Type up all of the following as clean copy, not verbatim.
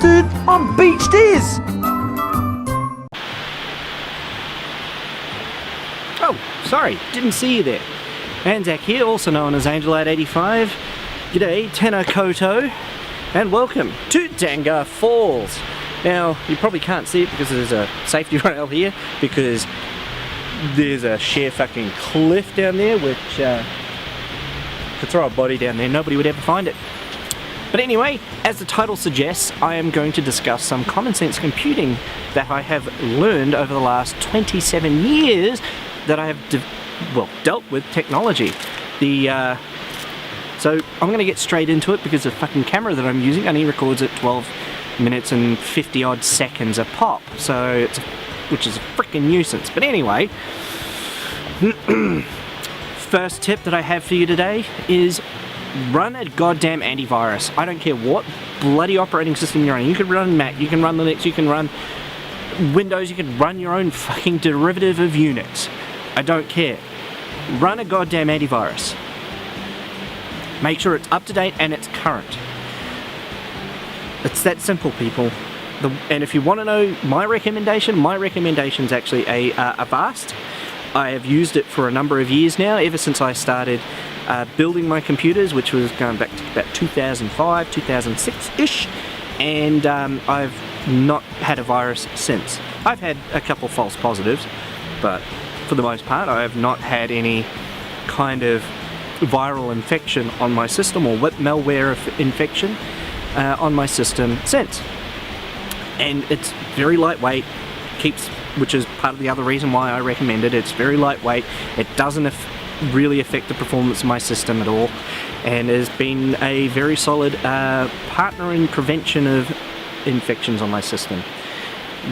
Dude, I'm beached is. Oh, sorry, didn't see you there. Anzac here, also known as AngelLad85. G'day, Tena Koto, and welcome to Dangar Falls. Now, you probably can't see it because there's a safety rail here, because there's a sheer fucking cliff down there, which could throw a body down there, nobody would ever find it. But anyway, as the title suggests, I am going to discuss some common sense computing that I have learned over the last 27 years that I have dealt with technology. So I'm going to get straight into it because the fucking camera that I'm using only records at 12 minutes and 50 odd seconds a pop, so which is a freaking nuisance. But anyway, first tip that I have for you today is run a goddamn antivirus. I don't care what bloody operating system you're on. You can run Mac, you can run Linux, you can run Windows, you can run your own fucking derivative of Unix. I don't care. Run a goddamn antivirus. Make sure it's up to date and it's current. It's that simple, people. And if you want to know my recommendation's actually a Avast. I have used it for a number of years now, ever since I started building my computers, which was going back to about 2005, 2006-ish, and I've not had a virus since. I've had a couple false positives, but for the most part I have not had any kind of viral infection on my system, or malware infection on my system since. And it's very lightweight, which is part of the other reason why I recommend it. It's very lightweight, it doesn't really affect the performance of my system at all, and has been a very solid partner in prevention of infections on my system.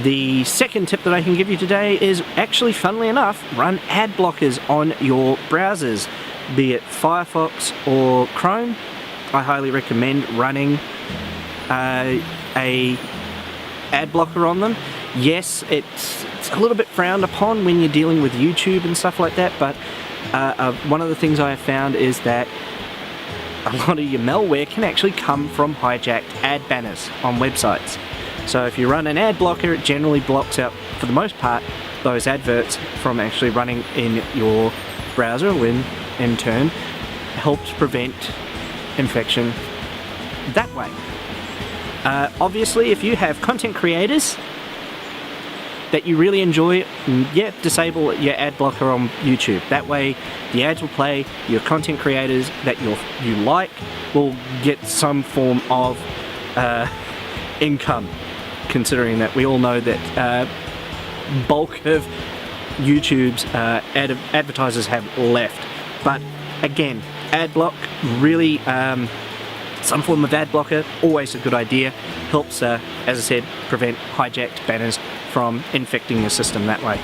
The second tip that I can give you today is actually, funnily enough, run ad blockers on your browsers, be it Firefox or Chrome. I highly recommend running a ad blocker on them. Yes, it's a little bit frowned upon when you're dealing with YouTube and stuff like that, but one of the things I have found is that a lot of your malware can actually come from hijacked ad banners on websites. So if you run an ad blocker, it generally blocks out, for the most part, those adverts from actually running in your browser, when in turn helps prevent infection that way. Obviously, if you have content creators that you really enjoy, disable your ad blocker on YouTube. That way the ads will play, your content creators that you like will get some form of income, considering that we all know that bulk of YouTube's advertisers have left. But again, ad block, really, some form of ad blocker, always a good idea. Helps, as I said, prevent hijacked banners from infecting your system that way.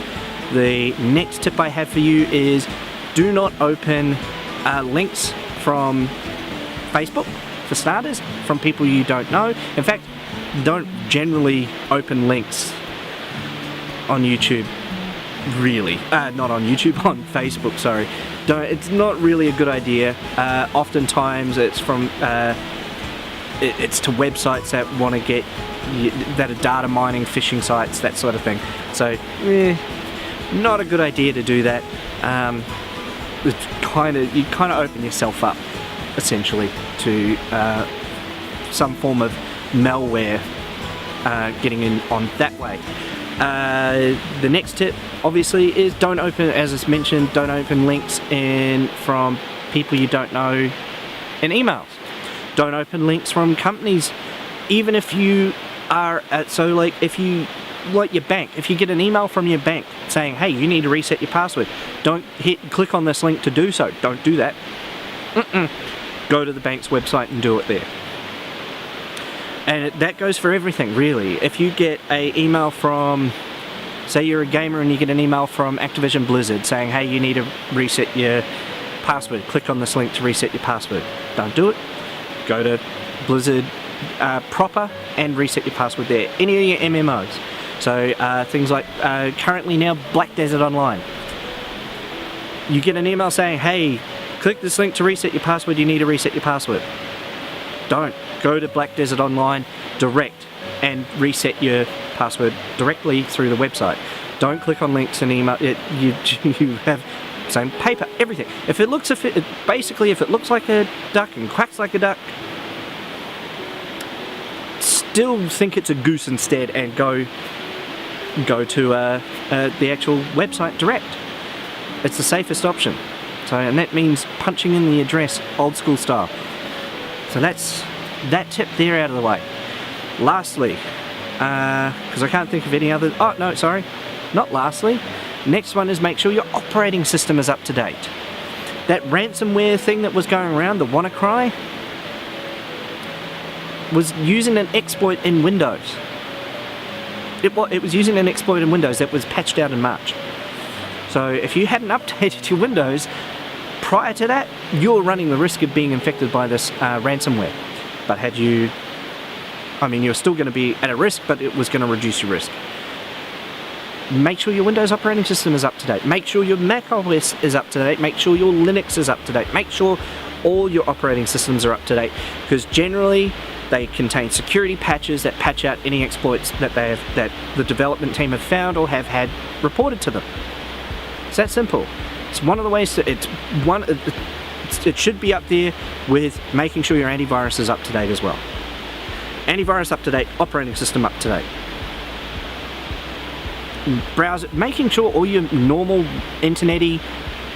The next tip I have for you is do not open links from Facebook, for starters, from people you don't know. In fact, don't generally open links on YouTube, really. Not on YouTube, on Facebook, sorry. It's not really a good idea. Oftentimes it's from it's to websites that want to get, that are data mining, phishing sites, that sort of thing. So, not a good idea to do that. You kind of open yourself up, essentially, to some form of malware getting in on that way. The next tip, obviously, is don't open, as I mentioned, don't open links from people you don't know in emails. Don't open links from companies, even if you are if you, like your bank, if you get an email from your bank saying, hey, you need to reset your password, don't click on this link to do so. Don't do that. Go to the bank's website and do it there. And that goes for everything, really. If you get an email from, say you're a gamer and you get an email from Activision Blizzard saying, hey, you need to reset your password, click on this link to reset your password. Don't do it. Go to Blizzard proper and reset your password there. Any of your MMOs. So things like currently now Black Desert Online. You get an email saying, hey, click this link to reset your password, you need to reset your password. Don't. Go to Black Desert Online direct. and reset your password directly through the website. Don't click on links and email. You have same paper, everything. If it looks like a duck and quacks like a duck, still think it's a goose instead and go to the actual website direct. It's the safest option. So, and that means punching in the address old school style. So that's that tip there out of the way. Lastly, because I can't think of any other. Oh no, sorry, not lastly. Next one is make sure your operating system is up to date. That ransomware thing that was going around, the WannaCry, was using an exploit in Windows. It was using an exploit in Windows that was patched out in March. So if you hadn't updated your Windows prior to that, you're running the risk of being infected by this ransomware. But had you, you're still going to be at a risk, but it was going to reduce your risk. Make sure your Windows operating system is up to date. Make sure your Mac OS is up to date. Make sure your Linux is up to date. Make sure all your operating systems are up to date, because generally they contain security patches that patch out any exploits that that the development team have found or have had reported to them. It's that simple. It's one of the ways it should be up there with making sure your antivirus is up to date as well. Antivirus up to date, operating system up to date. Browser, making sure all your normal internet-y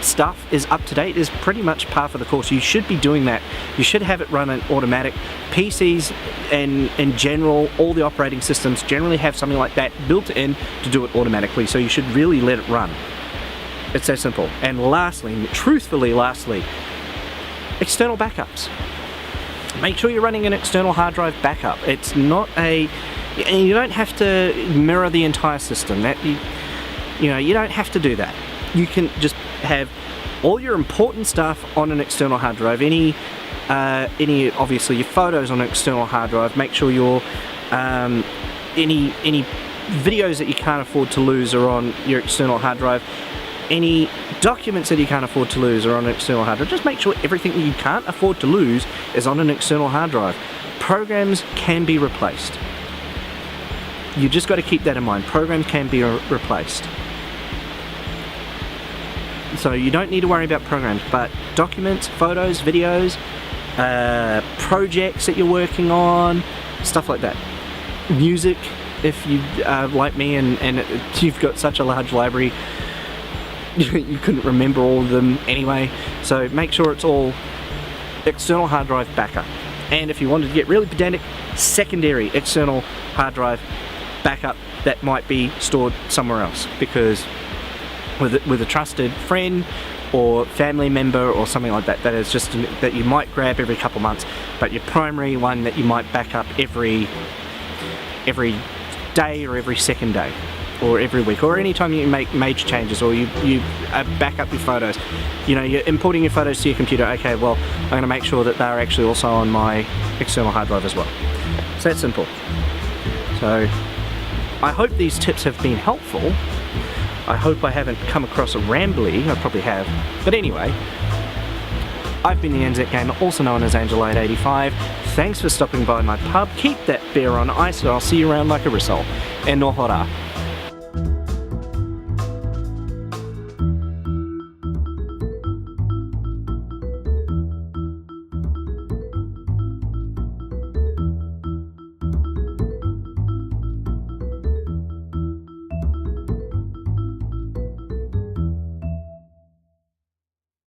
stuff is up to date is pretty much par for the course. You should be doing that. You should have it run on automatic. PCs and in general, all the operating systems generally have something like that built in to do it automatically, so you should really let it run. It's that simple. And lastly, external backups. Make sure you're running an external hard drive backup. It's not and you don't have to mirror the entire system. You don't have to do that. You can just have all your important stuff on an external hard drive. Any obviously your photos on an external hard drive. Make sure your any videos that you can't afford to lose are on your external hard drive. Any documents that you can't afford to lose are on an external hard drive. Just make sure everything that you can't afford to lose is on an external hard drive. Programs can be replaced. You just got to keep that in mind. Programs can be replaced. So you don't need to worry about programs, but documents, photos, videos, projects that you're working on, stuff like that. Music, if you like me and you've got such a large library, you couldn't remember all of them anyway. So make sure it's all external hard drive backup. And if you wanted to get really pedantic, secondary external hard drive backup that might be stored somewhere else, because with a trusted friend or family member or something like that, that is just that you might grab every couple months, but your primary one that you might back up every day or every second day or every week, or anytime you make major changes, or you back up your photos. You're importing your photos to your computer. Okay, well, I'm going to make sure that they're actually also on my external hard drive as well. So that's simple. So I hope these tips have been helpful. I hope I haven't come across a rambly. I probably have. But anyway, I've been the NZ Gamer, also known as Angel885. Thanks for stopping by my pub. Keep that beer on ice, and I'll see you around like a rissole. E no hora.